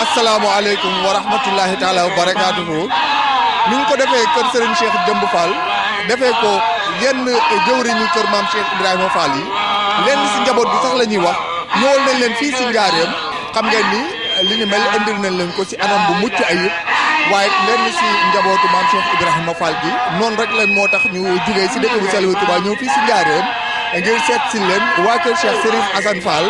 asalaamaaleykum wa rahmatullahi taala wa barakaatuhu ni ñu ko defee kër Serigne Cheikh Jëmb Fall defee ko yenn jëwriñu kër maam Cheikh Ibrahima Fall yi lenn si njaboot bi sax la ñuy wax ñëwal nañ leen fii si Njaareem xam ngeen ni li ñu mel indil nañ leen ko si anam bu mucc ayib waaye lenn si njabootu maam Cheikh Ibrahima Fall gi noonu rek leen moo tax ñu jugee si dëkk bu sell Touba ñëw fii si Njaareem ngir seet si leen waa kër Cheikh Serif Assane Fall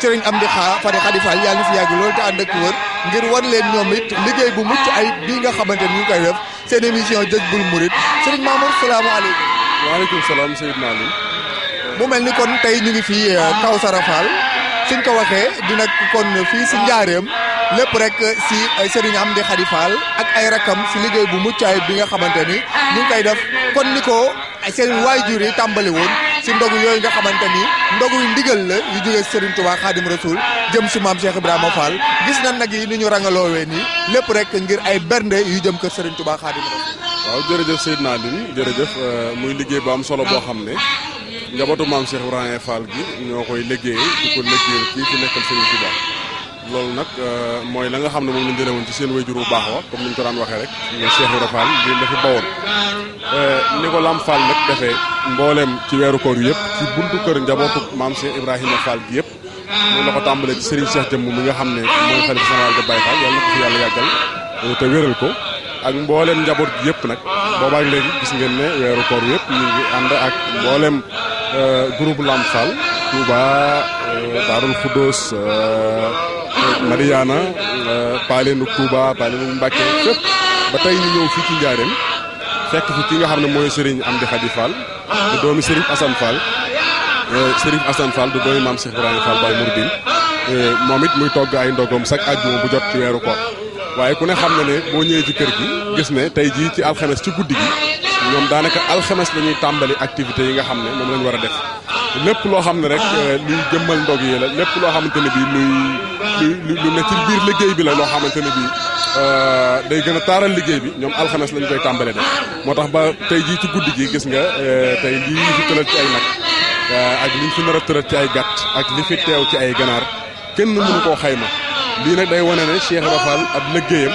Serigne Amdi Fari Khady Fall yàlla na fi yàgg loolu te ànd ak wër ngir wan leen ñoom it liggéey bu mucc ayib bii nga xamante ni ñu koy def seen émission Jazboul Mouride Serigne Mamour salaamaaleykum. waaleykum salaam Seydina Ali. mu mel ni kon tey ñu ngi fii Kawsara Fall suñ ko waxee dina kon fii si Njaareem lépp rek si Serigne Amdi Khady Fall ak ay rakam si liggéey bu mucc ayib bi nga xamante ni ñu ngi koy def kon ni ko seen waajur yi tàmbali woon si ndogu yooyu nga xamante ni ndogu yu ndigal la yu jógee Serigne Touba Khadim Rasoul jëm si maam Cheikh Ibrahima Fall gis na nag yi ni ñu rangaloowee nii lépp rek ngir ay bernde yu jëm kër Serigne Touba Khadim Rasoul. waaw jërëjëf Seydina Ali jërëjëf muy liggéey bu am solo boo xam ne njabootu maam Cheikh Ibrahima Fall gi ñoo koy liggéey di ko liggéeyal kii fi nekkal Serigne Touba loolu nag mooy la nga xam ne moom lañ jëlee woon ci seen wayjur bu baax wa comme ni ñu ko daan waxee rek Cheikh Ibrahima Fall di dafa bawoon ni ko Lam Fall nag defee mbooleem ci weeru koor yëpp ci buntu kër njabootu maam Cheikh Ibrahima Fall gi yëpp moom la ko tàmbalee ci Serigne Cheikh Jëmm mi nga xam ne mooy xalifa général de Baye Fall yàlla na ko fi yàlla yàggal te wéral ko ak mbooleem njaboot gi yëpp nag boobaak léegi gis ngeen ne weeru koor yëpp ñu ngi ànd ak mbooleem groupe Lam Fall Touba Daarul Xuddoos Mariana Paaleenu Touba Paaleenu Mbàkke fépp ba tey ñu ñëw fii ci Njaareem fekk fi ki nga xam ne mooy Serigne Amdi Khady Fall di doomi Serif Assane Fall Serif Assane Fall di doomi maam Cheikh Ibrahima Fall Baye Mouridine moom it muy togg ay ndogom chaque àjjuma bu jot ci weeru koor waaye ku ne xam na ne boo ñëwee ci kër gi gis ne tey jii ci alxames ci guddi gi ñoom daanaka alxames la ñuy tàmbali activités yi nga xam ne moom lañ war a def lépp loo xam ne rek luy jëmmal ndog yi la lépp loo xamante ne bii lu ne ci biir liggéey bi la loo xamante ne bii day gën a taaral liggéey bi ñoom alxames lañ koy tàmbale def moo tax ba tey jii ci guddi gi gis nga tey lii ñu fi tëral ci ay nag ak liñ fi nar a tëral ci ay gàtt ak li fi teew ci ay ganaar kenn mënu koo xayma lii nag day wane ne Cheikh Ibra Fall ab liggéeyam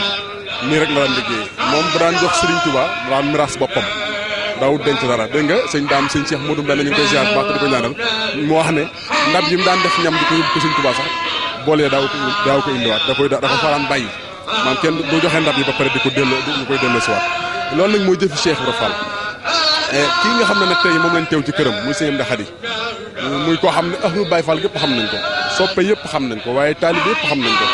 nii rek la daan liggéey moom bu daan jox Serigne Touba daan miraas boppam daawut denc dara dégg nga sëñ daam sëñ Cheikh Modou Mbène ñu ngi koy ziar bu baax di ko ñaanal mu wax ne ndab yi mu daan def ñam di ko yóbbu ko Serigne Touba sax boolee daaw ko indiwaat dafa faraan bàyyi maam kenn du joxe ndab yi ba pare di ko delloo ñu koy delloo si waat loolu nag mooy jëfi Cheikh Ibra Fall kii nga xam ne nag tey moom lañ teew ci këram muy sëñ Amdi Khady muy koo xam ne ahlu Baye Fall gépp xam nañ ko soppe yëpp xam nañ ko waaye taalibe yëpp xam nañ ko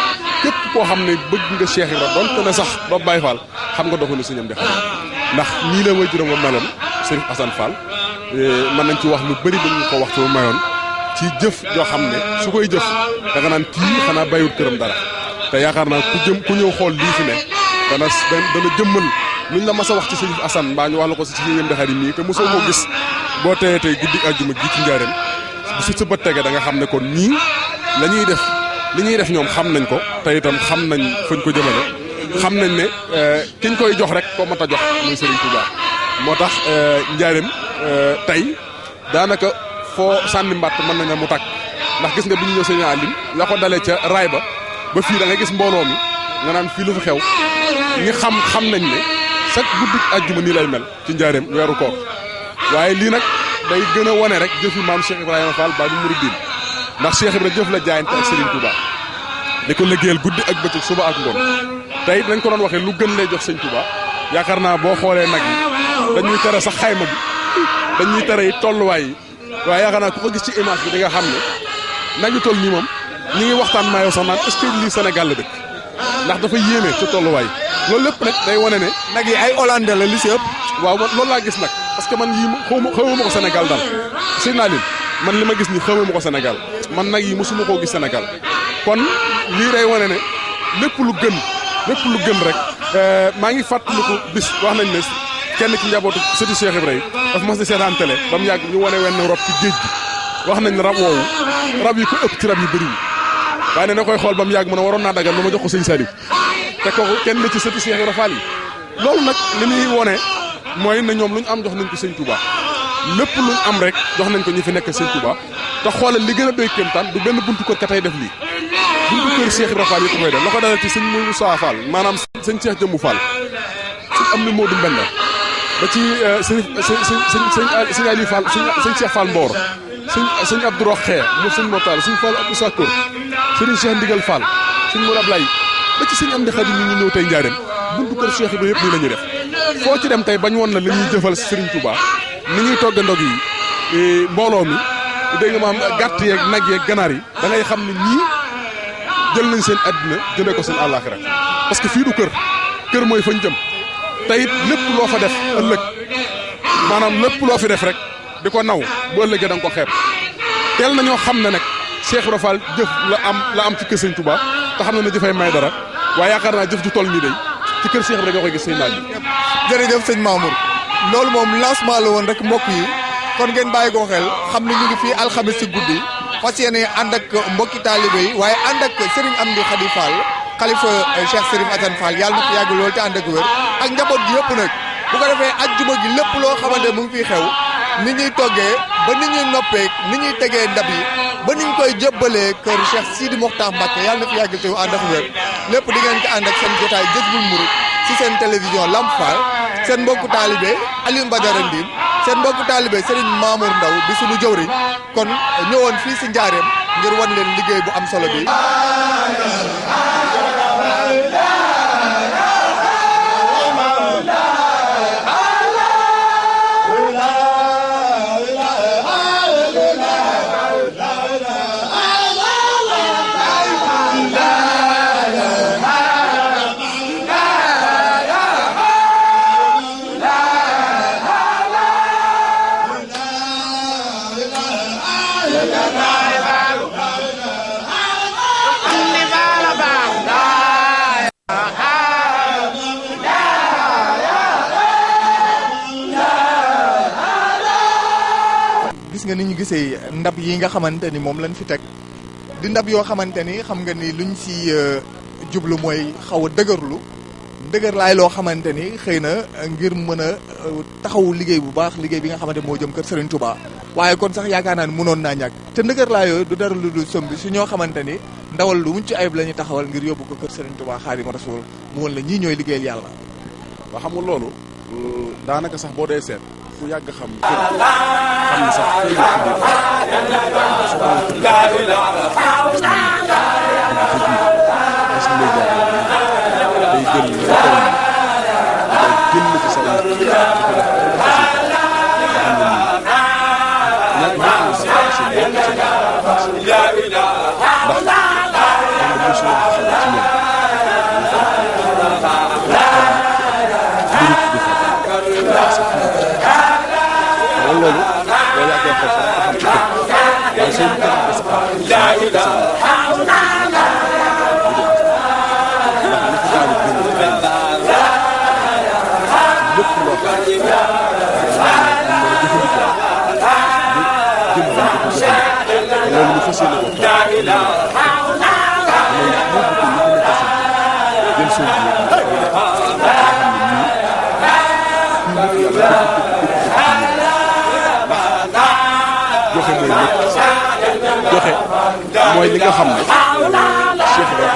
képp koo xam ne bëgg nga Cheikh Ibra donte ne sax doo Baye Fall xam nga doxu ne sëñ Amdi Khady ndax nii la way juróom ba meloon Serif Assane Fall mën nañ ci wax lu bëri dañu ko waxtu mayoon ci jëf joo xam ne su koy jëf da nga naan kii xanaa bàyyiwut këram dara te yaakaar naa ku ñëw xool lii fi ne dana jëmmal luñ la mas a wax ci Serif Assane mbaa ñu wax la ko si sëñ Amdi Khady mii te mosoo koo gis boo teyee tey guddi àjjuma gi ci Njaareem bu su sa bët tege da nga xam ne kon ñii la ñuy def li ñuy def ñoom xam nañ ko te itam xam nañ fañ ko jëmale xam nañ ne kiñ koy jox rek ko mat a jox muy Serigne Touba moo tax Njaareem tey daanaka foo sànni mbàtt mën nañ ne mu tàkk ndax gis nga bi ñu ñëw sëñ Alim la ko dalee ca raay ba fii da nga gis mbooloo mi nga naan fii lu fi xew ñi xam nañ ne chaque guddi àjjuma nii lay mel ci Njaareem weeru koor waaye lii nag day gën a wane rek jëfi maam Cheikh Ibrahima Fall Baye Mouridine ndax Cheikh Ibrahima jëf la jaayante ak Serigne Touba di ko liggéeyal guddi ak bëccëg suba ak ngoon tey dañ ko doon waxee lu gën lay jox sëñ Touba yaakaar naa boo xoolee nag yi dañuy tere sax xayma bi dañuy tere yi tolluwaay yi waaye yaakaar naa ku ko gis ci image bi di nga xam ne nag yu toll nii moom ñi ngi waxtaan maa yow sax naan est-ce que lii Sénégal la dëkk ndax dafa yéeme ci tolluwaay loolu lépp nag day wane ne nag yi ay hollandais la li si ëpp waaw loolu laa gis nag parce que man yii xawma ko Sénégal daal sëñ naa leen man li ma gis nii xawma ko Sénégal man nag yi mosuma koo gis Sénégal kon lii day wane ne lépp lu gën rek maa ngi fàttaliku bis wax nañ ne kenn ci njabootu sëti Cheikh Ibrahima dafa mas di seetaan télé ba mu yàgg ñu wane wenn rob ci géej gi wax nañ ne rab woowu rab yi ko ëpp ci rab yi bëriwul waaye ne na koy xool ba mu yàgg mu ne waroon naa dagal lu ma jox ko sëñ Saliou te kooku kenn la ci sëti Cheikh Ibra Fall yi loolu nag li muy wone mooy na ñoom lu ñu am jox nañ ko sëñ Touba lépp lu ñu am rek jox nañ ko ñi fi nekk sëñ Touba te xoolal li gën a doy kéemtaan du benn buntu kër ka tey def lii buntu kër Cheikh Ibra Fall yi ko koy def la ko dalal ci sëñ Moussa Fall maanaam sëñ Cheikh Jëmbu Fall sëñ am ni Modou Mbenda ba ci sëñ Aliou Fall sëñ Cheikh Fall Mbor sëñ Abdou Roxee mu sëñ Motal sëñ Fall Abdou Sakour sëriñ Cheikh Ndigal Fall sëñ Mour Ablaye ba ci sëñ Amdi Xadi ñu ñëw tey njaareem buntu kër Cheikh Ibra yëpp nii la ñuy def foo ci dem tey bañ woon la li ñuy jëfal Serigne Touba ni ñuy togg ndog yi mbooloo mi dégg nga maam gàtt yeeg nag yeeg ganaar yi da ngay xam ne ñii jël nañ seen àddina jëndee ko seen àllaaxira parce que fii du kër mooy fañ jëm te it lépp loo fa def ëllëg maanaam lépp loo fi def rek di ko naw bu ëllëgee da nga ko xeeb teel nañoo xam ne nag Cheikh Ibra Fall jëf la am ci kër Sëñ Touba te xam na ne jëfay may dara waaye yaakaar naa jëf ju toll nii day ci kër Cheikh Ibra nga koy gis sëñ naaj bi. jërëjëf sëñ Mamour loolu moom lancement la woon rek mbokk yi kon ngeen bàyyi ko xel xam ne ñu ngi fii alxamis si guddi fas yéene ànd ak mbokki taalibe yi waaye ànd ak Serigne Amdi Khady Fall xalifa Cheikh Serigne Assane Fall yàlla na fi yàgg loolu te ànd ak wér ak njaboot gi yëpp nag bu ko defee ajjuma gi lépp loo xamante mu ngi fiy xew ni ñuy toggee ba ni ñuy noppee ni ñuy tegee ndab yi ba ni ñu koy jébbalee kër Cheikh Sidi Mokhtar Mbacké yàlla na fi yàgg te ànd ak wér lépp di ngeen ko ànd ak seen jotaay Jazboul Mouride ci seen télévision Lamp Fall seen mbokku taalibe Alioune Badara Ndim seen mbokku taalibe Serigne Mamour Ndaw di sunu jëwriñ kon ñëwoon fii si Njaareem ngir wan leen liggéey bu am solo bi. gis nga ni ñu gisee ndab yi nga xamante ni moom lañ fi teg di ndab yoo xamante ni xam nga ni luñ si jublu mooy xaw a dëgër laay loo xamante ni xëy na ngir mën a taxawu liggéey bu baax liggéey bi nga xamante moo jëm kër Serigne Touba waaye kon sax yaakaar naa ni mënoon naa ñàkk te ndëgër laay yooyu du dara lu dul somb si ñoo xamante ni ndawal lu mucc ayib la ñuy taxawal ngir yóbbu ko kër Serigne Touba Xaadimu Rasuul mu woon la ñii ñooy liggéeyal yàlla. waa xam nga loolu daanaka sax boo dee seet ku yàgg xam xam ne sax xëy joxe mooy li nga xam ne Cheikh Ibra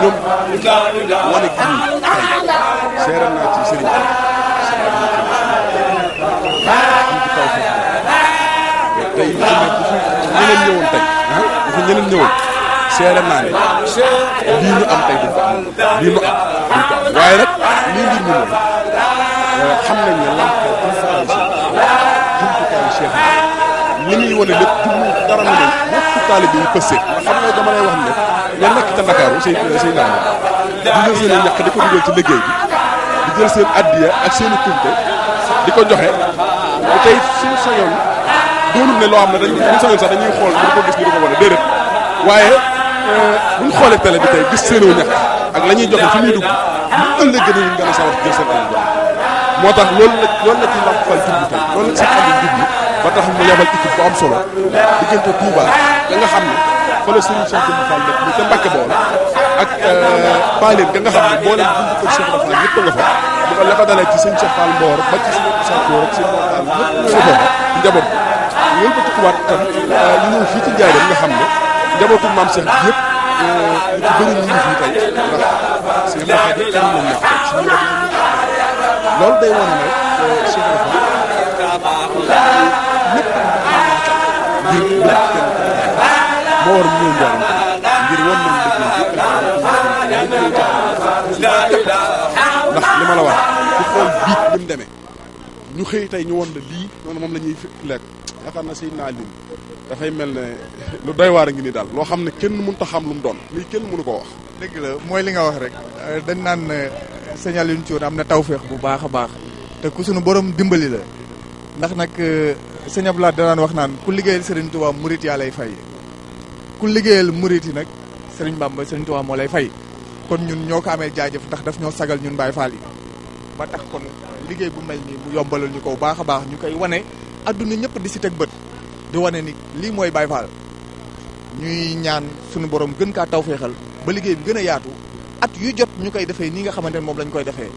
ñoom wane gi seeral naa ci sëriñ am ci kaw foofu tey ñeneen ñëwoon tey bu fi ñeneen ñëwoon seeral naa ne lii ñu am tey duñ ko am lii ñu am duñ ko am waaye nag lii mbir mi mooy xam nañ ne Lamp Fall jumtukaayu Cheikh li muy wane lépp jublu dara na leen bokku taalibe yi pëste nga xam ne dama lay wax ne ña nekk ca Ndakaaru say naan di jël seen i ñàkk di ko dugal ci liggéey bi di jël seen addiya ak seen i kumte di ko joxe te tey suñu sañoon doonul ne loo xam ne dañuy sañoon sax dañuy xool bu ko gis ñu di ko wane déedéet waaye bu ñu xoolee télé bi tey gis seenoo ñax ak la ñuy joxe fi muy dugg bu ëllëgee dañuy gën a sawar jël seen alal jox moo tax loolu la ci Lamp Fall jublu tey loolu la ci xam ne jublu ba tax mu yebal équipe bu am solo diggante Touba da nga xam ne fa la Serigne Cheikh Jëmb Fall nekk mu ca Mbacke Bawol ak Paaleen ga nga xam ne boo leen dund ko Cheikh Fall ñëpp nga fa bu ko la ko dalee ci Serigne Cheikh Fall Mbor ba ci Serigne Sakko rek Serigne Mor Fall ñëpp ñoo fa ci njaboot bi loolu ba tukkuwaat tam ñu ñëw fii ci Njaaréem nga xam ne njabootu maam Cheikh bi yëpp lu ci bëri ñu ngi fii tey ndax seen loxo bi kenn lañ ñàkk si ñu loolu day wane ne Cheikh Fall lépp ngir lépp kenn moo war mu ñëw Njaaréem ngir wan nañ dëkk ndax li ma la wax ku xool biig bi mu demee ñu xëy tey ñu won la lii noonu moom la ñuy lekk yaakaar na Seydina Aliou dafay mel ne lu doy waar a ngi ni daal loo xam ne kenn mënut a xam lu mu doon lii kenn mënu ko wax. dëgg la mooy li nga wax rek dañ naan sëñ Alioune Thioune am na tawféex bu baax a baax te ku suñu borom dimbali la ndax nag sëñ Abdoulaye danaan wax naan ku liggéeyal Serigne Touba murit yaa lay fay ku liggéeyal murit yi nag Serigne Bamba Serigne Touba moo lay fay kon ñun ñoo ko amee jaajëf ndax daf ñoo sagal ñun Baye Fall yi ba tax kon liggéey bu mel nii mu yombalal ñu ko bu baax a baax ñu koy wane adduna ñëpp di si teg bët di wane ni lii mooy Baye Fall ñuy ñaan suñu borom gën kaa tawféexal ba liggéey bi gën a yaatu at yu jot ñu koy defee nii nga xamante ne moom lañ koy defee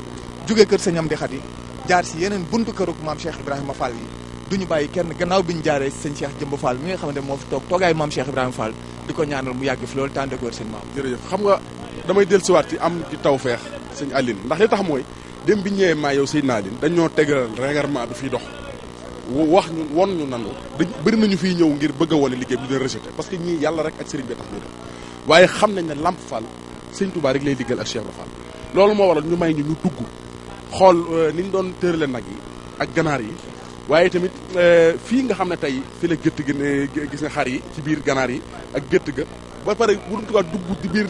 jóge kër sëñ Amdi Xadi jaar si yeneen buntu këruk maam Cheikh Ibrahima Fall yi duñu bàyyi kenn gannaaw bi ñu jaaree si sëñ Cheikh Jëmb Fall mi nga xamante ne moo fi toog toogaay maam Cheikh Ibrahima Fall di ko ñaanal mu yàgg fi loolu tànn ak wér seen maam. jërëjëf xam nga damay dellusiwaat ci am ci tawféex sëñ Aline ndax li tax mooy dem bi ñëwee maa yow Seydina Aline dañoo tegal règlement bi fiy dox wax ñu won ñu nangu bëri nañu fiy ñëw ngir bëgg a wane liggéey bi ñu doon rejeté parce que ñii yàlla rek ak sëriñ bi tax ñu def waaye xam nañ ne Lamp Fall sëñ Touba rek lay liggéeyal ak Cheikh Fall loolu moo waral ñu may ñu dugg xool ni ñu doon tërale nag yi ak ganaar yi waaye tamit fii nga xam ne tey fi la gétt gi gis nga xar yi ci biir ganaar yi ak gétt ga ba pare bu dul tubaab dugg ci biir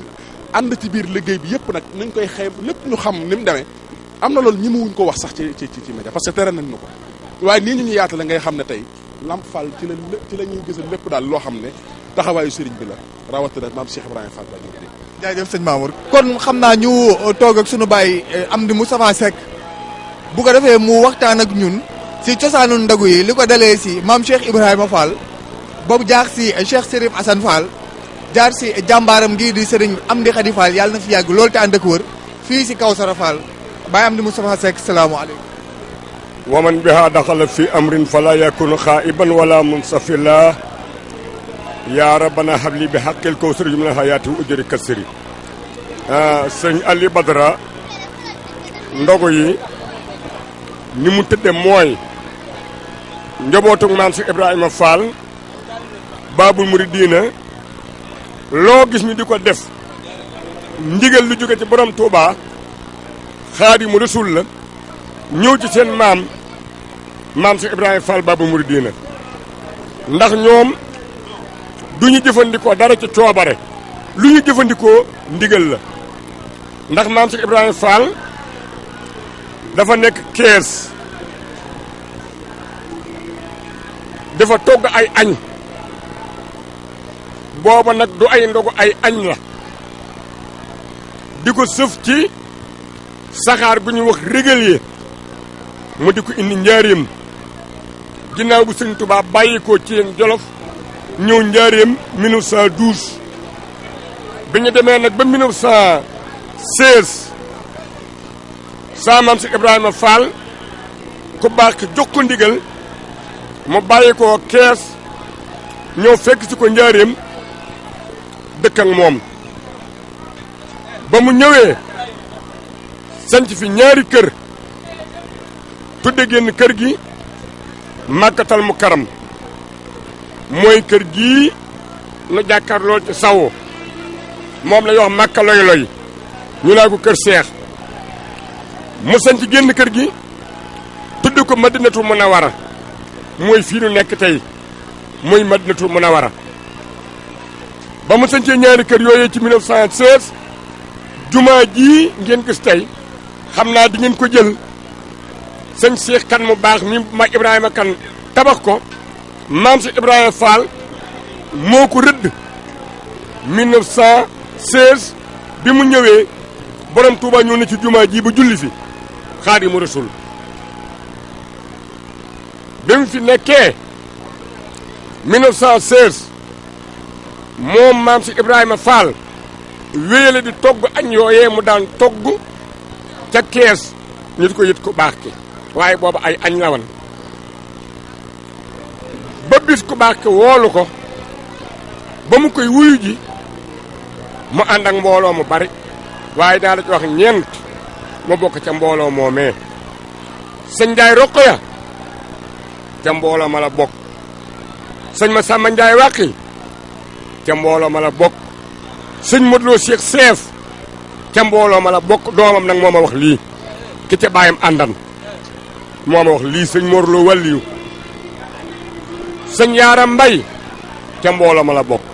ànd ci biir liggéey bi yëpp nag nañ koy xeeb lépp ñu xam ni mu demee am na loolu ñi mu wuñ ko wax sax ci média parce que tere nañ ñu ko waaye nii ñu yaatale ngay xam ne tey Lamp Fall ci la ñuy gisal lépp daal loo xam ne taxawaayu sëriñ bi la rawatina maam Cheikh Ibrahima Fall ba ñu ko dégg. jaajëf sëñ Mamour kon xam naa ñu toog ak sunu baay Amdi Moustapha Seck bu ko defee mu waxtaan ak ñun si cosaanu ndagu yi li ko dalee si maam Cheikh Ibrahima Fall boobu jaar si Cheikh Serif Assane Fall jaar si jàmbaaram gii di sëriñ Amdi Khady Fall yàlla na fi yàgg loolu te ànd ak wër fii si Kawsara Fall baay Amdi Moustapha Seck salaamualeykum. waman biha daxala fi amrin fala yakunu xaiban wala munsafila yaa rabbana habli bi xaqil kawsari min alhayaati wa ujri kasri sëñ Ali Badara ndogu yi ni mu tëdde mooy njabootug maam si Ibrahima Fall Baabul Muridiina loo gis ñu di ko def ndigal lu jóge ci borom Touba Xaadimu Rasuul la ñëw ci seen maam si Ibrahima Fall Baabul Muridiina ndax ñoom du ñu jëfandikoo dara ci coobare lu ñu jëfandikoo ndigal la ndax maam si Ibrahima Fall dafa nekk kees dafa togg ay añ booba nag du ay ndogu ay añ la di ko sëf ci saxaar bu ñu wax régulier mu di ko indi njaareem ginnaaw bu Sëñ Tuubaa bàyyi ko ci yéen Jolof ñëw njaareem 1912 bi ñu demee nag ba 1916 saa maam si Ibrahima Fall ku baax ki jox ko ndigal mu bàyyi ko kees ñëw fekk si ko njaareem dëkk ak moom ba mu ñëwee sanc fi ñaari kër tudde génn kër gi Makkatal Mukarram mooy kër gii nu jàkkaar lool ci sawo moom la ñu wax Makka loy loy ñu naa ko kër Seex mu sanc génn kër gi tudde ko Madinatul Munawwara mooy fii nu nekk tey muy Madinatul Munawwara ba mu sancee ñaari kër yooyee ci 1916 jumaa jii ngeen gis tey xam naa di ngeen ko jël sëñ Cheikh kan mu baax mi ma Ibrahima kan tabax ko maam si Ibrahima Fall moo ko rëdd 1916 bi mu ñëwee borom Touba ñëw na ci jumaa ji ba julli fi Xaadimu Rasuul bi mu fi nekkee 1916 moom maam si Ibrahima Fall wéyale di togg añ yooyee mu daan togg ca kees ñu di ko yët ku baax ki waaye booba ay añ la woon ba bis ku baax ki woolu ko ba mu koy wuyu ji mu ànd ak mbooloo mu bari waaye daa la ci wax ñeent mu bokk ca mbooloo moomee sëñ Njaay Roqaya ca mbooloo ma la bokk sëñ ma Samba Njaay Wàqi ca mbooloo ma la bokk sëñ Modou Lo Cheikh Seef ca mbooloo ma la bokk doomam nag moo ma wax lii ki ca bàyyam àndan moo ma wax lii sëñ Mor Lo Walliyu sëñ Yaaram Mbay ca mbooloo ma la bokk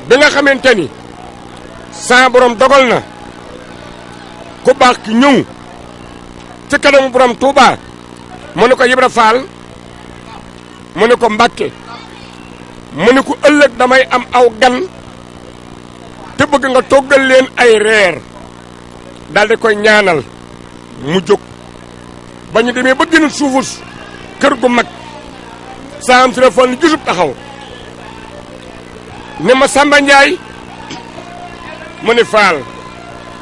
bi nga xamante ni sa borom dogal na ku baax ki ñëw ci kanamu borom Touba mu ne ko Ibra Fall mu ne ko Mbàkke mu ne ko ëllëg damay am aw gan te bëgg nga toggal leen ay reer daal di koy ñaanal mu jóg ba ñu demee ba gën a suufus kër gu mag saa am si la Fall ni gisub taxaw ne ma Samba Njaay mu ne Fall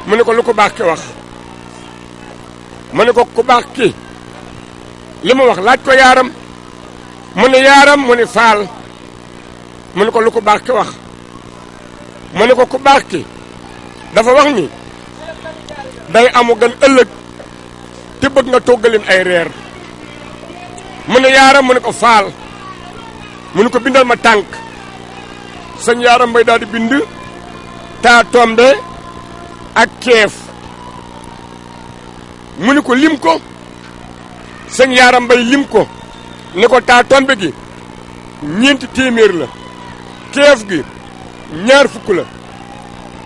mu ne ko lu ko baax ki wax mu ne ko ku baax ki li mu wax laaj ko yaaram mu ne yaaram mu ne Fall mu ne ko lu ko baax ki wax mu ne ko ku baax ki dafa wax ni day amu gan ëllëg te bëgg nga toggaleen ay reer mu ne yaaram mu ne ko Fall mu ne ko bindal ma tànk sëñ Yaaram Mbay daal di bind taa tombe ak keef mu ni ko lim ko sëñ Yaaram Mbay lim ko ni ko taa tombe gi 4 téeméer la keef gi 2 fukk la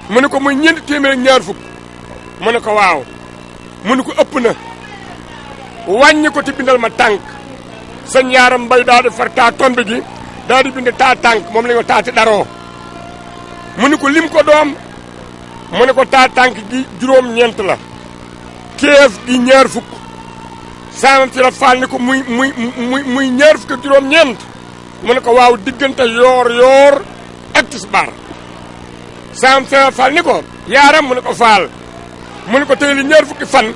mu ni ko muy 4 téeméer ak 2 fukk mu ne ko waaw mu ni ko ëpp na wàññi ko te bindal ma tànk sëñ Yaaram Mbay daal di far taa tombe gi daal di bind taa tànk moom la ñu taati daroo mu ni ko lim ko doom mu ne ko taa tànk gi 9 la keef gi 2 fukk saamam si la Fall ni ko muy 2 fukk ak 9 mu ne ko waaw diggante yoor ak tisbaar saamam si la Fall ni ko yaaram mu ne ko Fall mu ne ko tey li 2 fukki fan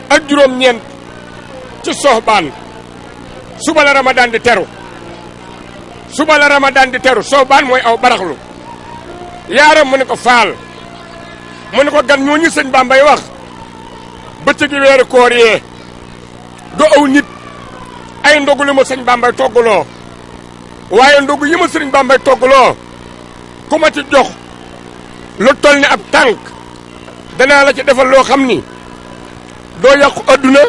ak 9 ci Soxbaan suba la Ramadan di teru Soxbaan mooy aw baraxlu yaaram mu ne ko Fall mu ne ko gan ñooñu sëñ Bambay wax bëccëgi weeru koor yee do aw nit ay ndogu li ma sëñ Bambay toggaloo waaye ndogu yi ma sëñ Bambay toggaloo ku ma ci jox lu toll ni ab tànk danaa la ci defal loo xam ni doo yàqu adduna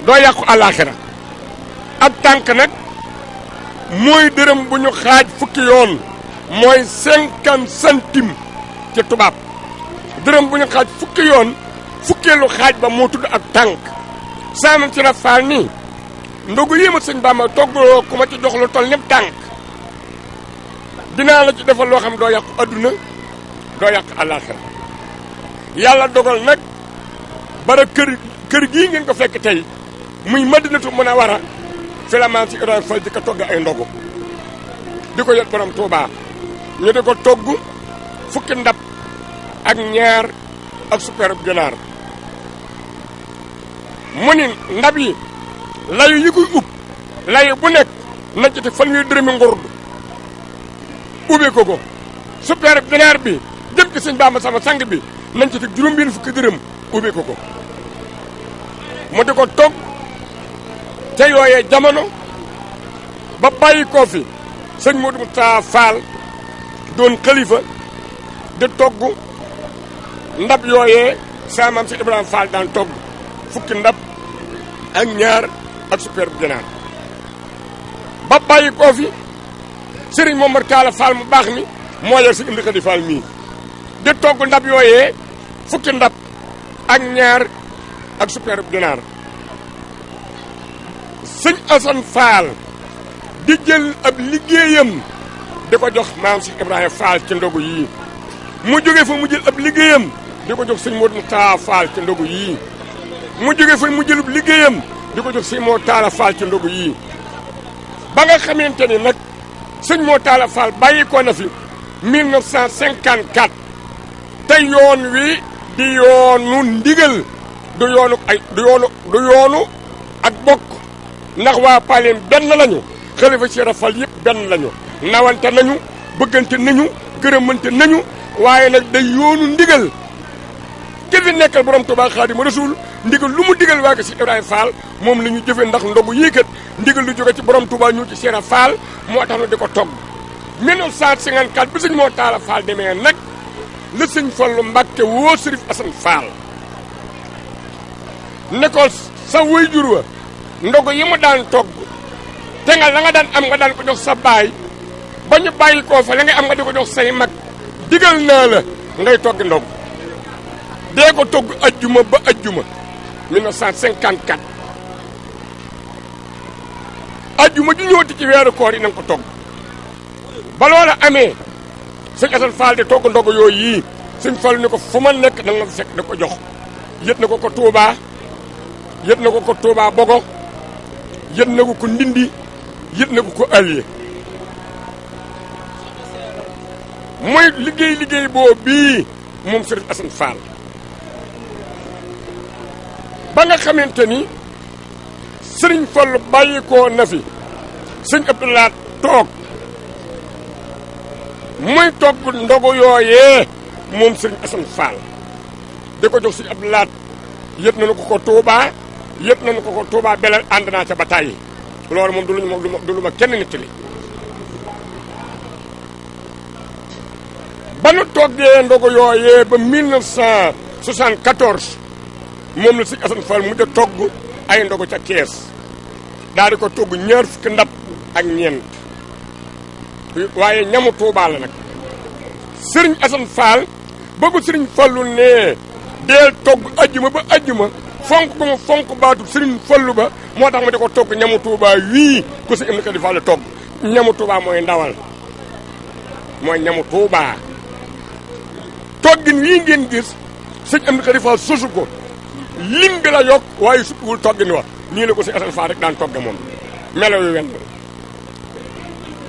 doo yàqu alaxira ab tànk nag mooy dërëm bu ñu xaaj fukki yoon mooy 50 centimes ci tubaab dërëm bu ñu xaaj fukki yoon fukkeelu xaaj ba moo tudd ak tànk saamam ci la Fall nii ndogu yi ma sëñ Bamba toggaloo ku ma ci jox lu toll ñëpp tànk dinaa la ci defal loo xam doo yàqu adduna doo yàqu àllaaxira yàlla dogal nag bara kër gii ngeen ko fekk tey muy Madinatu Munawwara fi la maam si Ibrahima Fall di ko togg ay ndogu di ko yot borom Touba ñu di ko togg fukki ndab ak 2 ak superbe ganaar mu ni ndab yi layu yi koy ub layu bu nekk nañ ci te fanweeri dërëmi ngurdu ubbee ko superbe ganaar bi jëm ci sëñ Bamba sama sang bi nañ ci te juróom-benn fukki dërëm ubbee ko mu di ko togg te yooyee jamono ba bàyyi koo fi sëñ Modou Moustapha Fall doon xalifa di togg ndab yooyee sa maam si Ibrahima Fall daan togg fukki ndab ak 2 ak superbe ganaar ba bàyyi koo fi Serigne Momar Talla Fall mu baax mi moo yor si indi Xadi Fall mii di togg ndab yooyee fukki ndab ak 2 ak superbe ganaar sëñ Assane Fall di jël ab liggéeyam di ko jox maam Cheikh Ibrahima Fall ci ndogu yii mu jóge fa mu jël ab liggéeyam di ko jox sëñ Modou Taala Fall ci ndogu yii mu jóge fa mu jëlub liggéeyam di ko jox sëñ Moo Taala Fall ci ndogu yii ba nga xamante ni nag sëñ Moo Taala Fall bàyyi ko na fi 1954 te yoon wi di yoonu ndigal du yoonu ak bokk ndax waa Paleen benn lañu xalifa Cheikh Fall yëpp benn lañu nawante nañu bëggante nañu gërëmante nañu waaye nag day yoonu ndigal ki fi nekkal borom Tuubaa Xaadimu Rasuul ndigal lu mu digal waa ko si Ibrahima Fall moom la ñu jëfe ndax ndogu yii kat ndigal lu jóge ci borom Tuubaa ñu ci Cheikh Fall moo tax na di ko togg 1954 bi sëñ Moo Taala Fall demee nag la sëñ Fallu Mbàkke woo Sërif Asan Fall ne ko sa waajur wa ndogu yi mu daan togg te nga la nga daan am nga daan ko jox sa baay ba ñu bàyyi koo fa la nga am nga di ko jox say mag digal naa la ngay togg ndog dee ko togg ajjuma ba ajjuma 1954 ajjuma ju ñëwati ci weeru koor yi na nga ko togg ba loola amee sëñ Asan Fall di togg ndog yooyu yii sëñ Fall ni ko fu ma nekk da nga ma fekk da ko jox yët na ko ko Touba yët na ko ko Touba Bogo yët na ko ko Ndindi yët na ko ko Alié mooy liggéey boobu bii moom Sëriñ Asan Fall ba nga xamante ni Sëriñ Fallu bàyyi ko na fi sëñ Abdoulaye toog muy togg ndogu yooyee moom Sëriñ Asan Fall di ko jox sëñ Abdoulaye yët nañu ko ko Touba yët nañu ko ko Touba belal ànd naa ca ba tàyyi loolu moom du lu ma kenn nettali ba nu toggee ndogu yooyee ba 1974 moom la sëñ Asan Fall mujj a togg ay ndogu ca kees daal di ko togg ñaar fukki ndab ak ñeent waaye ñamu Touba la nag sëriñ Asan Fall bëggu sëriñ Fallu ne deel togg ajjuma ba ajjuma fonk ko mu fonk baatu sëriñ Fallu ba moo tax ma di ko togg ñamu Touba wii ku sëñ am na ko di Fall togg ñamu Touba mooy ndawal mooy ñamu Touba toggin wii ngeen gis sëñ am na ko di Fall sosu ko lim bi la yokk waaye suppiwul toggin wa nii la ko sëñ Asan Fall rek daan togge moom melo yu wenn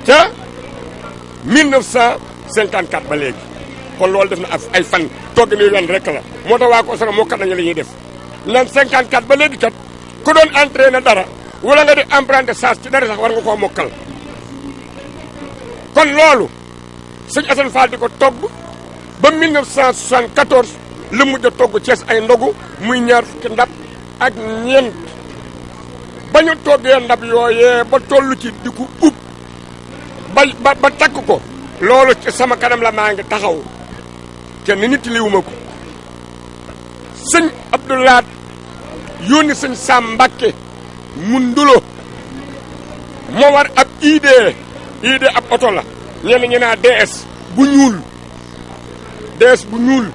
ca 1954 ba léegi kon loolu def na ay fan toggin yu wenn rek la moo tax waa ko sara moo kat nañu la ñuy def nan 54 ba léegi kat ku doon entraîné dara wala nga di emprunté saas ci dara sax war nga koo mokkal kon loolu sëñ Asan Fall di ko togg ba 1974 la mujj a togg Cees ay ndogu muy ñaar fukki ndab ak ñeent ba ñu toggee ndab yooyee ba toll ci di ko ub ba takk ko loolu ci sama kanam la maa ngi taxaw kenn nit liwuma ko sëñ Abdoulaat yónni sëñ Sam Mbakke mu ndulo moo war ab idée ab oto la ñenn ñi naa DS bu ñuul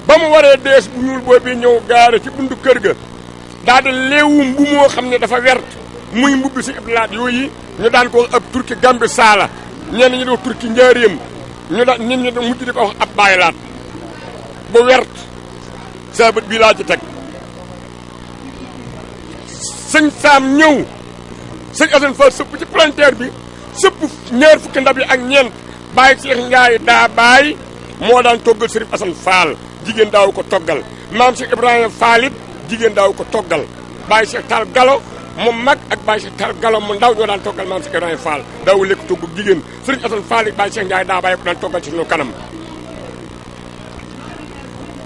ba mu waree DS bu ñuul boobu ñëw gaare ci buntu kër ga daal di leewu mbu moo xam ne dafa wert muy mbubbi si Abdoulaat yooyu ñu daan ko wax ab turki Gambi Saala ñenn ñi di wax turki Njaaréem ñu daan nit ñi mujj di ko wax ab bàyyilaat bu wert saa bët bii laa ci teg sëñ Saam ñëw sëñ Asan Fall sëpp ci palanteer bi sëpp ñaar fukki ndab yi ak ñeent bàyyi Cheikh Ndiaye daa bàyyi moo daan toggal Sëriñ Asan Fall jigéen daaw ko toggal maam Cheikh Ibrahima Fall it jigéen daaw ko toggal bàyyi Cheikh Tall Galo mu mag ak bàyyi Cheikh Tall Galo mu ndaw ñoo daan toggal maam Cheikh Ibrahima Fall daawu lekk togg jigéen Sëriñ Asan Fall it bàyyi Cheikh Ndiaye daa bàyyi ko daan toggal ci sunu kanam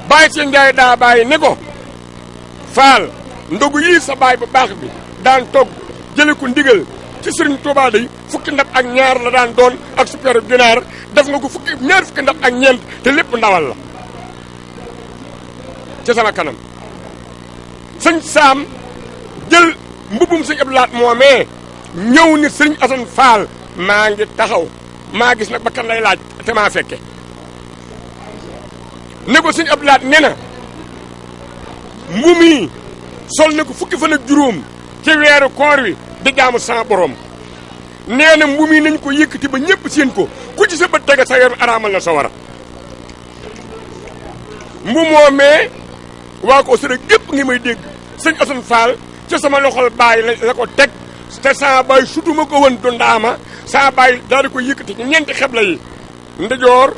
bàyyi Cheikh Ndiaye daa bàyyi ne ko Fall ndogu yii sa baay bu baax bi daan togg jële ko ndigal ci Sëriñ Tuubaa day fukki ndab ak ñaar la daan doon ak suppeeru ginaar def nga ko ñaar fukki ndab ak ñeent te lépp ndawal la ci sama kanam sëñ Saam jël mbubum sëñ Abdoulaat moomee ñëw ni Sëriñ Asan Fall maa ngi taxaw maa gis nag ba kan lay laaj te maa fekke ne ko sëñ Abdoulaat ne na mbu mi sol na ko fukki fan ak juróom ci weeru koor wi di jaamu sa borom nee na mbu mi nañ ko yëkkati ba ñëpp seen ko ku ci sa bët tege sa yaram araamal na sawara mbu moomee waa ko sëra gépp ngi may dégg sëñ Assane Fall ca sama loxol baay la ko teg te saa baay sutuma ko woon du ndaama saa baay daal di ko yëkkati ci ñeenti xebla yi ndijoor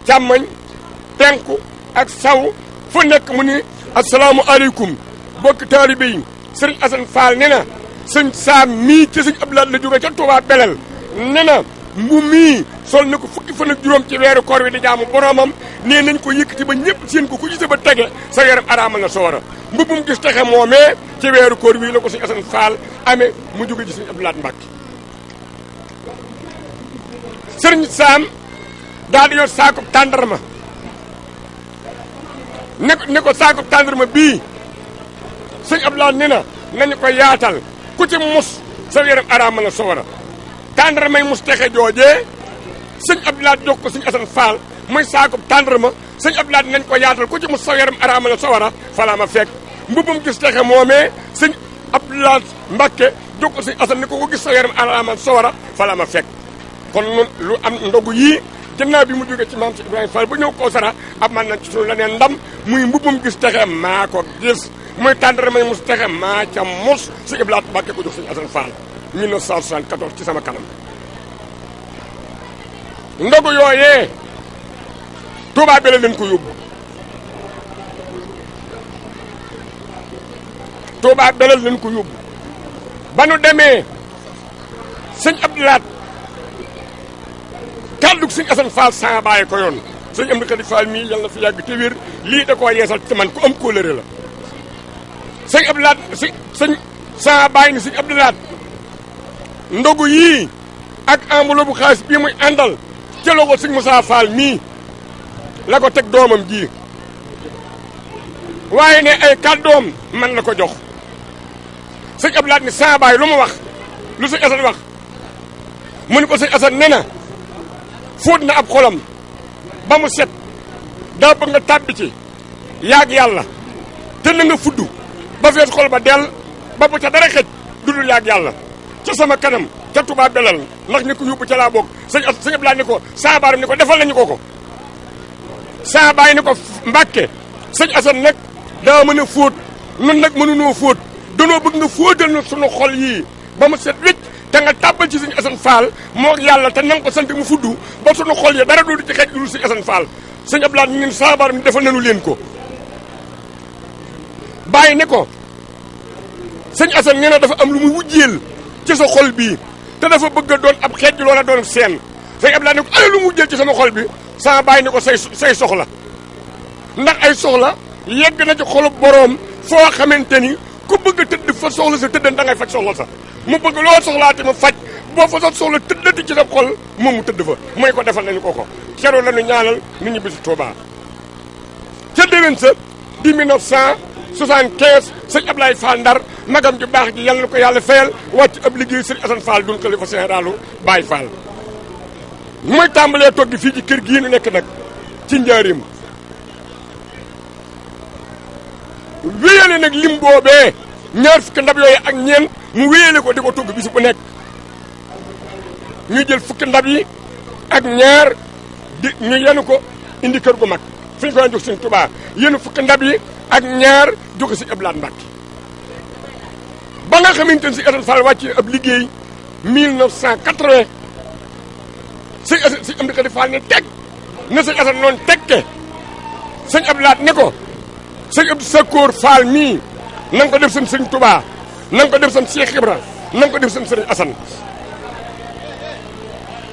càmmoñ penku ak saw fu nekk mu ni asalaamu aleykum bokki taalibe yi sëriñ Assane Fall ne na sëñ Saam mii ci sëñ Abdoulaye la jóge ca Touba Belel ne na mbu mii sol na ko fukki fan ak juróom ci weeru koor wi di jaamu boromam nee nañ ko yëkkati ba ñëpp seen ko ku ci sa ba tege sa yaram araamal na sawara mbubum gis texe moomee ci weeru koor wi la ko sëñ Assane Fall amee mu jóge ci sëñ Abdoulaye Mbacke sëriñ Saam daal di yor saakub tàndarma ne ko saakub tàndarma bii sëñ Abdoulaye ne na nañu ko yaatal ku ci mus sa yaram araamal na sawara tàndarmay mus texe joojee sëñ Abdoulaye jox ko sëñ Assane Fall muy saakub tàndarma sëñ Abdoulaye nañ ko yaatal ku ci mus sa yaram araamal na sawara falaa ma fekk mbubum gis texe moomee sëñ Abdoulaye Mbacke jox ko sëñ Assane ni ko gis sa yaram araamal sawara falaa ma fekk kon nun lu am ndogu yii ginnaaw bi mu jógee ci maam si Ibrahima Fall ba ñëw Kawsara ab man nañ ci suñu la neen ndam muy mbubum gis texe maa ko gis muy tàndarmay mus texe maa ca mus sëñ Abdoulaye Mbacke ko jox sëñ Assane Fall 1974 ci sama kanam ndogu yooyee Touba Belel leen ko yóbbu Touba Belel leen ko yóbbu ba nu demee sëñ Abdoulaye kàddug sëñ Assane Fall saa bàyyi ko yoon sëñ Amdi Khady Fall mii yàlla na fi yàgg te wér lii da koo yeesal te man ku am kóllëre la sëñ Abdoulaye sëñ saa bàyyi ni sëñ Abdoulaye ndogu yii ak enveloppe bu xaalis bii muy àndal ca loxo sëñ Moussa Fall mii la ko teg doomam ji waaye ne ay kàddoom man la ko jox sëñ Abdoulaye ni saa baay lu mu wax lu sëñ Assane wax mu ni ko sëñ Assane nee na fóot na ab xolam ba mu set daa bëgg nga tàbbi ci yaag yàlla te na nga fudd ba fees xol ba dell ba bu ca dara xëj dudul yaag yàlla ca sama kanam ca Touba Belel ndax ñu ko yóbbu ca laa bokk sëñ Abdoulaye ni ko saa baaram ni ko defal nañu ko saa baay ni ko Mbàkke sëñ Assane nag daa mën a fóot nun nag mënunoo fóot danoo bëgg nga fóotal na sunu xol yii ba mu set wécc te nga tàbbal ci sëñ Assane Fall moo yàlla te nanga ko sant mu fudd ba sunu xol yi dara doodu ci xeej dul sëñ Assane Fall sëñ Abdoulaye ni saa baaram defal nañu leen ko bàyyi ne ko sëñ Assane nee na dafa am lu mu wujjeel ci sa xol bii te dafa bëgg a doon ab xeej loola doon seen sëñ Abdoulaye ne ko ana lu mu wujjeel ci sama xol bi saa bàyyi ne ko say soxla ndax ay soxla yegg na ci xolub boroom foo xamante ni ku bëgg a tëdd fa soxla sa tëddan da ngay faj soxla sa mu bëgg loo soxlaati mu faj boo fa soxla tëddati ci sa xol moom mu tëdd fa mooy ko defal nañu ko keroog la ñu ñaanal nit ñi bisu Touba ca déwén sa di 1975 sëñ Ablaye Fall Ndar magam ju baax ji yàlla na ko yàlla fayal wàcc ab liggéey sëñ Assane Fall dun xalifa généralu Baye Fall mooy tàmbalee toog gi fii ci kër gii nu nekk nag ci njaarim wéyale nag lim boobee ñaar fukki ndab yooyu ak ñeent mu wéyale ko di ko togg bis bu nekk ñuy jël fukki ndab yi ak ñaar di ñu yenu ko indi kër gu mag fi ñu ko daan jox sëñ Touba yenu fukki ndab yi ak ñaar joxe si Abdoulaye Mbacke ba nga xamante ne si Assane Fall wàcc ab liggéey 1980 sëñ Assane si Amdi Khady Fall ne teg na sëñ Assane noonu tekke sëñ Abdoulaye ne ko sëñ Abdou Sakkoor Fall mii na nga ko def seen sëñ Touba na nga ko def seen Cheikh Ibra na nga ko def seen sëñ Assane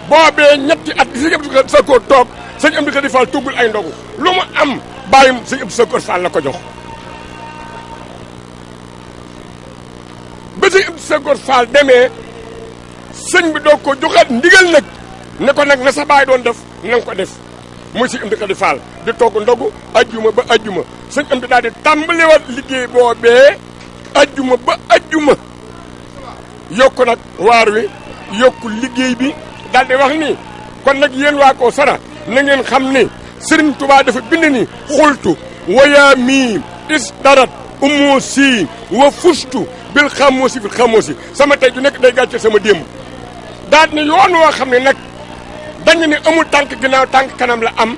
boobee ñetti at di sëñ Abdou Sakkoor toog sëñ Amdi Khady Fall toggul ay ndogu lu mu am bàyyim sëñ Abdou Sakkoor Fall la ko jox ba sëñ Abdou Sakkoor Fall demee sëñ bi doog ko joxaat ndigal nag ne ko nag na sa baay doon def na nga ko def muy sëñ Amdi Khady Fall di togg ndogu ajjuma ba ajjuma sëñ Amdi daal di tàmbaliwaat liggéey boobee ajjuma ba ajjuma yokku nag waar wi yokku liggéey bi daal di wax ni kon nag yéen waa Kawsara na ngeen xam ni Sëriñ Tuubaa dafa bind ni xultu wayaa mii is darat umoo sii wa fustu bil xamoosi fil xamoosi sama tey ju nekk day gàcce sama démb daal ne yoon woo xam ne nag dañu ne amul tànk ginnaaw tànk kanam la am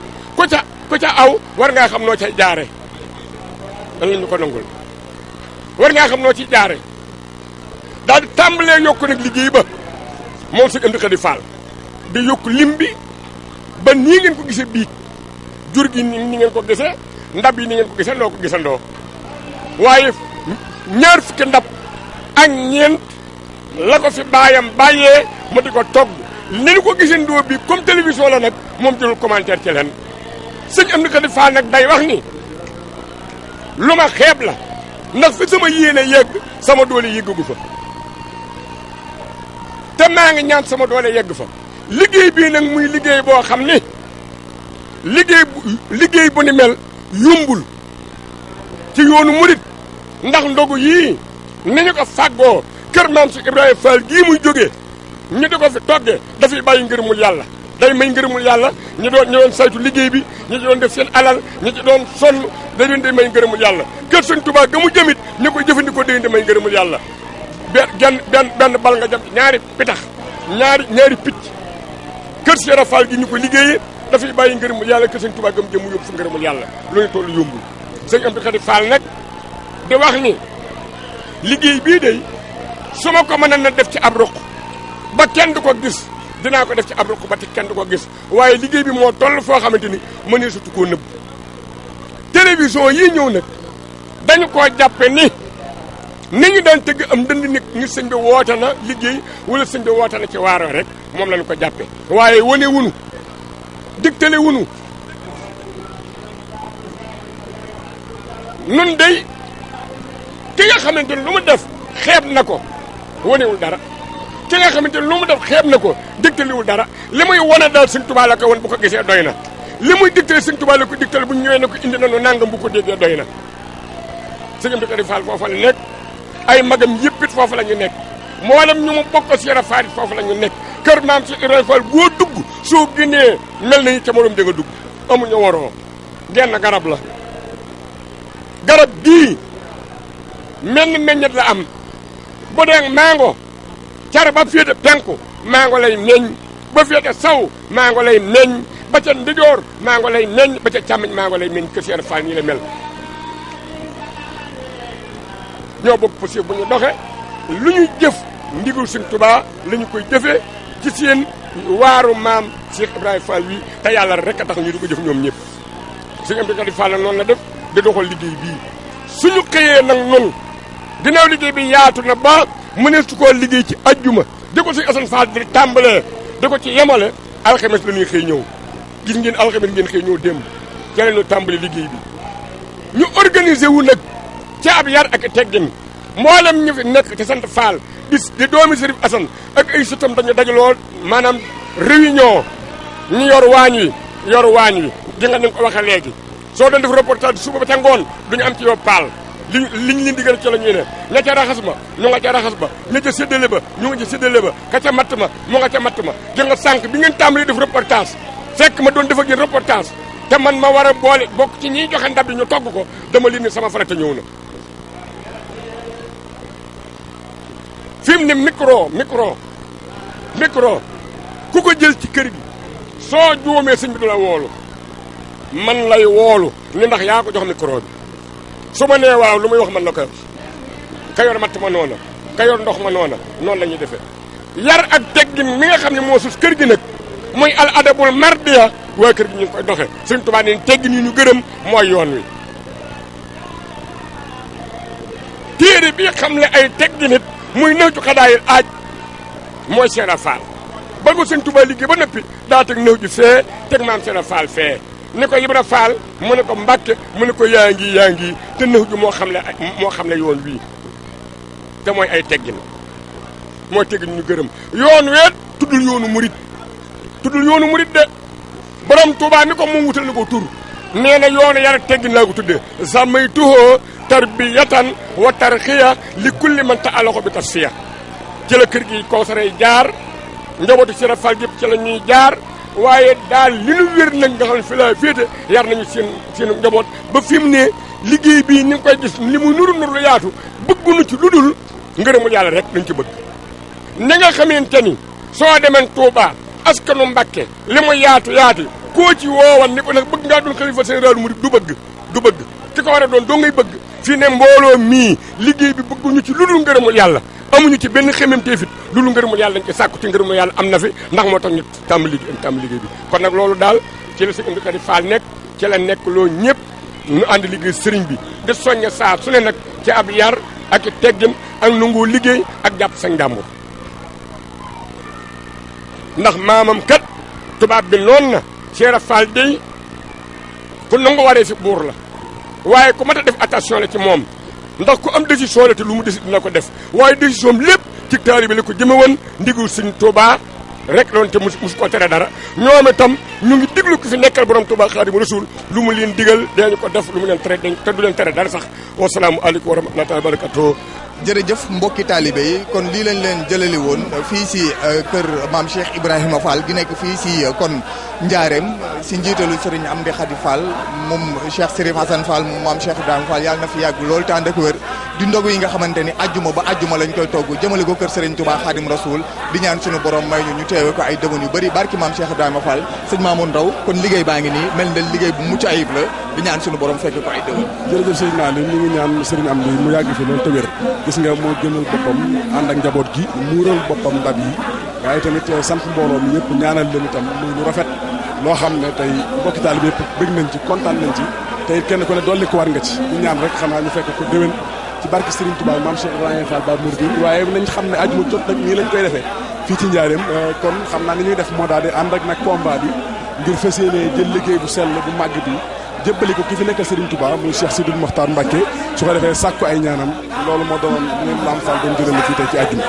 ku ca aw war ngaa xam noo cay jaare dan lañu ko nangul war ngaa xam noo ciy jaare daal di tàmbalee yokk nag liggéey ba moom Sëñ Amdi Khady Fall di yokk lim bi ba nii ngeen ko gisee biig jur gi ni ngeen ko gisee ndab yi ni ngeen ko gisee noo ko gisandoo waaye ñaar fukki ndab ak ñeent la ko fi baayam bàyyee mu di ko togg ni ñu ko gisandoo bi comme télévision la nag moom jëlul commentaire ci leen Sëñ Amdi Khady Fall nag day wax ni lu ma xeeb la ndax fi sama yéene yegg sama doole yeggagu fa te maa ngi ñaan sama doole yegg fa liggéey bii nag muy liggéey boo xam ni liggéey bu ni mel yombul ci yoonu murit ndax ndogu yii ni ñu ko fàggoo kër maam si Ibrahima Fall gii muy jógee ñu di ko fi toggee dafay bàyyi ngërëmul yàlla day may ngërëmul yàlla ñu doon saytu liggéey bi ñu ci doon def seen alal ñu ci doon sonn da leen di may ngërëmul yàlla kër Sëñ Tuubaa ga mu jëmit ñu koy jëfandikoo da leen di may ngërëmul yàlla benn bal nga jam ñaari pitax ñaari picc kër Cheikh Fall gi ñu ko liggéeyee dafay bàyyi ngërëmul yàlla kër Sëñ Tuubaa ga mu jëm mu yóbbu fa ngërëmul yàlla loolu toll yombul Sëñ Amdi Khady Fall nag di wax ni liggéey bii day su ma ko mënoon na def ci ab ruq ba kenn du ko gis dinaa ko def ci ab ruq ba te kenn du ko gis waaye liggéey bi moo toll foo xamante ni mënee sutu koo nëbb télévision yii ñëw nag dañu koo jàppe ni ñu daan tëgg am dënd nit ñu sëñ bi woote na liggéey wala sëñ bi woote na ci waaro rek moom lañu ko jàppe waaye wane wunu digtale wunu nun day ki nga xamante ni lu mu def xeeb na ko wanewul dara ki nga xamante ni lu mu def xeeb na ko digtalewul dara li muy wane daal Sëñ Tuubaa la ko woon bu ko gisee doy na li muy digtale Sëñ Tuubaa la ko digtale bu ñu ñëwee na ko indi nañu nangam bu ko déggee doy na Sëñ Amdi Khady Fall foofa la nekk ay magam yëppit foofu la ñu nekk mboolem ñu mu bokk Cheikh Fall foofu la ñu nekk kër maam si Ibrahima Fall boo dugg soo génnee mel nañu ca morom dégg a dugg amuñu waroo genn garab la garab gii menn meññet la am bu dee mango car ba féete penku mango lay meññ ba féete saw mango lay meññ ba ca ndijoor mango lay meññ ba ca càmmiñ mango lay meññ kër Cheikh Fall nii la mel ñoo bokk possible bu ñu doxe lu ñu jëf ndigul Sëñ Tuubaa la ñu koy jëfee ci seen waaru maam Cheikh Ibrahima Fall wi te yàlla rek a tax ñu di ko jëf ñoom ñëpp Sëñ Amdi Khady Fall noonu la def di doxal liggéey bii suñu xëyee nag noonu ginnaaw liggéey bi yaatu na ba mënees su koo liggéey ci ajjuma di ko Sëñ Assane Fall di tàmbalee di ko ci yemale alxames la ñuy xëy ñëw gis ngeen alxames ngeen xëy ñëw démb ca la ñu tàmbale liggéey bi ñu organiser wu nag ci ab yar ak teggin mboolem ñu fi nekk ci sant Fall di doomi Sëriñ Assane ak ay sëtam dañu dajaloo maanaam réunion ñu yor waañ wi di nga ni ko waxee léegi soo doon def reportage suba ba ca ngoon duñu am ci yow paal liñ leen digal ci la ñuy ne ña ca raxas ma ñu nga ca raxas ba ña ca séddale ba ñu nga ca séddale ba ka ca matt ma mu nga ca matt ma di nga sànq bi ngeen tàmbali def reportage fekk ma doon def ak yéen reportage te man ma war a boole bokk ci ñiy joxe ndab yi ñu togg ko dama leen ni sama farata ñëw na fi mu ne micro ku ko jël ci kër gi soo juumee sëñ bi du la woolu man lay woolu ni ndax yaa ko jox micro bi su ma nee waaw lu muy wax man la ko ka yor matt ma noona ka yor ndox ma noona noonu la ñuy defee yar ak teggin mi nga xam ne moo sus kër gi nag muy al adabul mardiya waa kër gi ñu ngi koy doxe Sëñ Tuubaa neen teggin yi ñu gërëm mooy yoon wi téere bi xam le ay tegginit muy nëwju xadaayil aaj mooy Cheikh Fall ba ko Sëñ Tuubaa liggéey ba noppi daa teg nëw ju fee teg maam Cheikh Fall fee ni ko Ibra Fall mu ne ko Mbàkke mu ne ko yaa ngi te nëw ju moo xam le yoon wii te mooy ay teggin mooy teggin ñu gërëm yoon weet tuddul yoonu murit de borom Tuubaa mi ko mu wutal na ko tur nee na yoonu yar teggin laa ko tuddee samay tuhoo tarbiyatan wa tarxiya li kulli man ta'alaqo bi tasfiya ci la kër gi kawsaray jaar njabootu Cheikh Fall yëpp ci la ñuy jaar waaye daal li nu wér nag nga xam ne fi laa féete yar nañu seen njaboot ba fi mu ne liggéey bii ni nga koy gis li mu nuru yaatu bëggunu ci lu dul ngërëmul yàlla rek lañ ci bëgg ni nga xamante ni soo demee Touba askanu Mbàkke li mu yaatu koo ci woowan ni ko nag bëgg ngaa doon xalifa général murid du bëgg ki ko war a doon doo ngay bëgg fii ne mbooloo mii liggéey bi bëgguñu ci lu dul ngërëmul yàlla amuñu ci benn xememteefit lu dul ngërëmul yàlla lañ ci sàkku ci ngërëmul yàlla am na fi ndax moo tax ñu tàmbali liggéey bi kon nag loolu daal ci la sëñ Amdi Khady Fall nekk ci la nekk loo ñëpp ñu ànd liggéey sëriñ bi di soññe saa su ne nag ci ab yar ak teggin ak nangoo liggéey ak jàpp sa njàmbur ndax maamam kat tubaab bi noonu na Cheikh Fall day ku nangu waree fi buur la waaye ku mat a def attention la ci moom ndax ku am décision la te lu mu décide dina ko def waaye décision lépp ci taalibe bi la ko jëme woon ndigul Sëñ Tuubaa rek loolu te musu ko tere dara ñoom itam ñu ngi diglu ku fi nekkal borom Tuubaa Xaadimu Rasuul lu mu leen digal dañu ko def lu mu leen tere te du leen tere dara sax wasalaamu aleykum wa rahmatullaahi wa barakaatuh. jërëjëf mbokki taalibe yi kon lii lañ leen jëlali woon fii si kër maam Cheikh Ibrahima Fall gi nekk fii si kon Njaareem si njiitalu Serigne Amdi Khady Fall moom Cheikh Serif Hassan Fall moom maam Cheikh Ibrahima Fall yàlla na fi yàgg loolu te ànd ak wér di ndogu yi nga xamante ni ajjuma ba ajjuma lañ koy togg jëmale ko kër Serigne Touba Khadim Rasoul di ñaan suñu borom may ñu teewe ko ay dëmën yu bëri barki maam Cheikh Ibrahima Fall sëñ Mamoun Ndaw kon liggéey baa ngi nii mel na liggéey bu mucc ayib la di ñaan suñu borom fekk ko ay dëmën. jërëjëf sëñ naa li ñu ngi ñaan Serigne Amdi mu yàgg fi loolu te wér gis nga moo gënal boppam ànd ak njaboot gi muural boppam ndab yi waaye tamit sant mbooloo mi yëpp ñaanal leen itam muy lu rafet loo xam ne tey mbokki taalibe yëpp bëgg nañ ci kontaan nañ ci tey kenn ku ne dolli ko war nga ci ñu ñaan rek xanaa ñu fekk ko déwén ci barke Serigne Touba maam Cheikh Ibrahima Fall Baab Mouridine waaye nañ xam ne ajuma jot nag nii lañ koy defee fii ci Njaareem kon xam naa ni ñuy def moo daal di ànd ak nag combat bi ngir fas yéene jël liggéey bu sell bu màgg bi jébbali ko ki fi nekkal Serigne Touba muy Cheikh Sidil Mokhtar Mbacké su ko defee sàkku ay ñaanam loolu moo doon ñun Lamp Fall doon jëlee fii tey ci àjjuma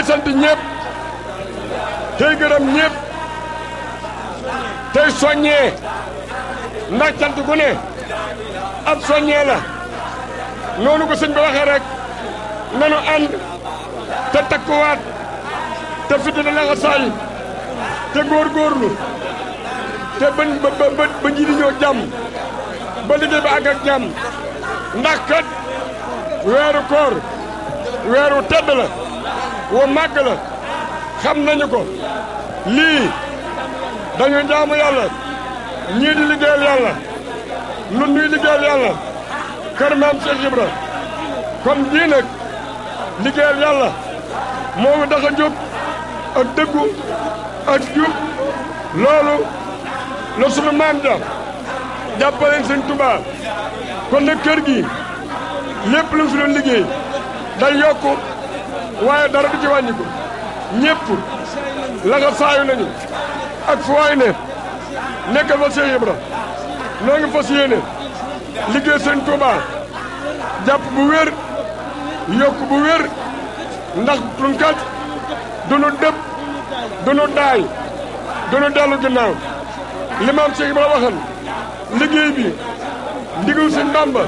sant ñëpp tey gërëm ñëpp tey soññee ndax cant gu ne ab soññee la noonu ko sëñ ba waxee rek nanu ànd te takkuwaat te fitti da laxa saay te góorgóorlu te ba nji di ñëw jàmm ba liggéey ba àgg ak jàmm ndax kat weeru koor weeru tedd la wa màgg la xam nañu ko lii dañu jaamu yàlla ñii di liggéeyal yàlla nun ñuy liggéeyal yàlla kër maam Cheikh Ibra kon bii nag liggéeyal yàlla moo ngi tax a jóg ak dëggu ak jub loolu la sunu maam ja jàppaleen Sëñ Tuubaa kon nag kër gi lépp lu fi doon liggéey day yokku waaye dara du ci wàññiku ñëpp la nga saayu nañu ak fu waay ne nekkal fa Cheikh Ibra noo ngi fas yéene liggéey Sëñ Tuubaa jàpp bu wér yokk bu wér ndax tun kat dunu dëpp dunu daay dunu dellu ginnaaw li maam Cheikh Ibra waxan liggéey bi ndigal Sëñ Bamba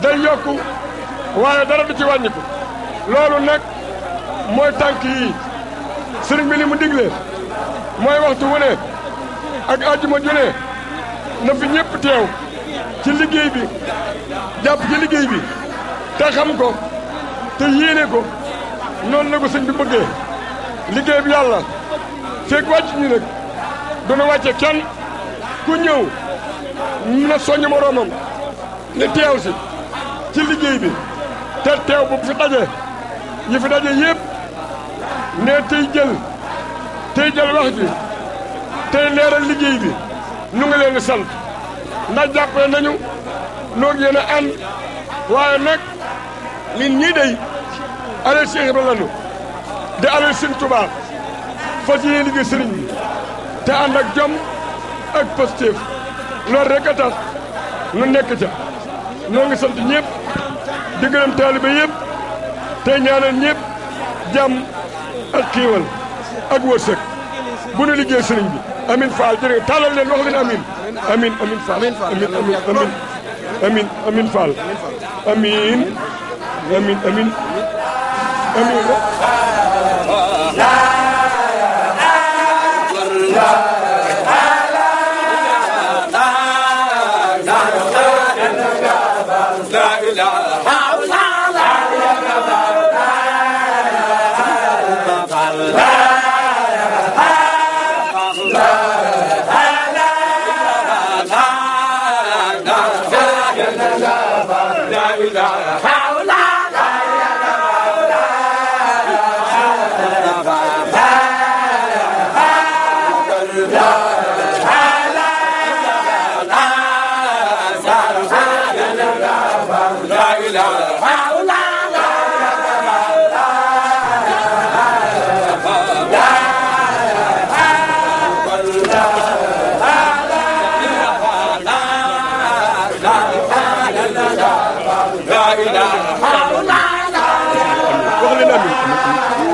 day yokku waaye dara du ci wàññiku loolu nag mooy tànk yi sëriñ bi li mu digle mooy waxtu wu ne ak àjjuma ju ne na fi ñëpp teew ci liggéey bi jàpp ci liggéey bi te xam ko te yéene ko noonu la ko sëñ bi bëggee liggéey bi yàlla fekk wàcc ñu nag duna wàcce kenn ku ñëw na soññ moroomam ne teew si ci liggéey bi te teew bu fi daje yi fi daje yëpp ne tey jël wax ji tey leeral liggéey bi nu ngi leen di sant ndax jàppale nañu noog yéen a ànd waaye nag ñun ñii day alal Cheikh Ibra lanu di alal Sëñ Tuubaa fas yéene liggéey sëriñ bi te ànd ak jom ak positif loolu rek a tax nu nekk ca noo ngi sant ñëpp di gërëm taalibe yëpp tey ñaanal ñëpp jàmm ak xiiwal ak wërsëg bu nu liggéey sëriñ bi amin Fall jërëjëf taalal leen wax leen amin amin Fall amin Fall amin wax leen amin